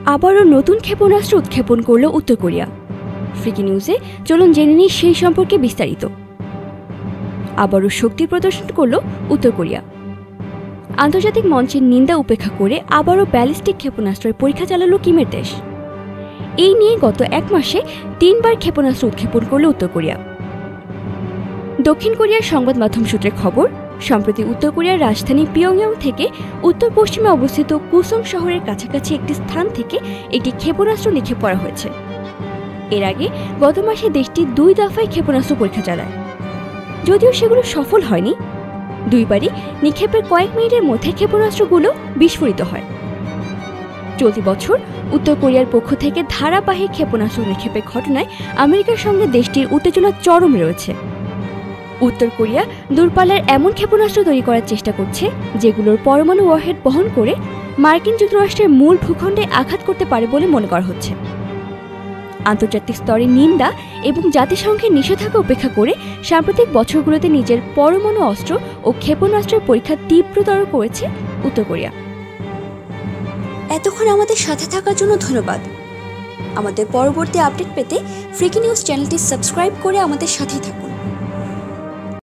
আবারও নতুন ক্ষেপণাস্ত্র উৎক্ষেপণ করল উত্তর কোরিয়া। ফ্রিকি নিউজে চলুন জেনে নিই সেই সম্পর্কে বিস্তারিত। আবারও শক্তি প্রদর্শন করল উত্তর কোরিয়া। আন্তর্জাতিক মঞ্চের নিন্দা উপেক্ষা করে আবারও ব্যালিস্টিক ক্ষেপণাস্ত্রের পরীক্ষা চালালো কিমের দেশ। এই নিয়ে গত এক মাসে 3বার ক্ষেপণাস্ত্র উৎক্ষেপণ করল উত্তর কোরিয়া। দক্ষিণ কোরিয়ার সংবাদ মাধ্যম সূত্রে খবর, সম্প্রতি উত্তর কোরিয়ার রাজধানী পিয়ংইয়ং থেকে উত্তর পশ্চিমে অবস্থিত কুসং শহরের কাছাকাছি একটি স্থান থেকে একটি ক্ষেপণাস্ত্র নিক্ষেপ করা হয়েছে। এর আগে গত মাসে দেশটি 2 দফায় ক্ষেপণাস্ত্র পরীক্ষা চালায়, যদিও সেগুলো সফল হয়নি। 2বারই নিক্ষেপের কয়েক মিনিটের মধ্যে ক্ষেপণাস্ত্রগুলো বিস্ফোরিত হয়। চলতি বছর উত্তর কোরিয়ার পক্ষ থেকে ধারাবাহিক ক্ষেপণাস্ত্র নিক্ষেপের ঘটনায় আমেরিকার সঙ্গে দেশটির উত্তেজনা চরমে রয়েছে। উত্তর কোরিয়া দূরপাল্লার এমন ক্ষেপণাস্ত্র তৈরি করার চেষ্টা করছে যেগুলোর পরমাণু ওয়ারহেড বহন করে মার্কিন যুক্তরাষ্ট্রের মূল ভূখণ্ডে আঘাত করতে পারে বলে মনে করা হচ্ছে। আন্তর্জাতিক স্তরে নিন্দা এবং জাতিসংঘের নিষেধাজ্ঞা উপেক্ষা করে সাম্প্রতিক বছরগুলোতে নিজের পরমাণু অস্ত্র ও ক্ষেপণাস্ত্রের পরীক্ষা তীব্রতর করেছে উত্তর কোরিয়া। এতক্ষণ আমাদের সাথে থাকার জন্য ধন্যবাদ। আমাদের পরবর্তী আপডেট পেতে ফ্রিকি নিউজ চ্যানেলটি সাবস্ক্রাইব করে আমাদের সাথেই থাকুন।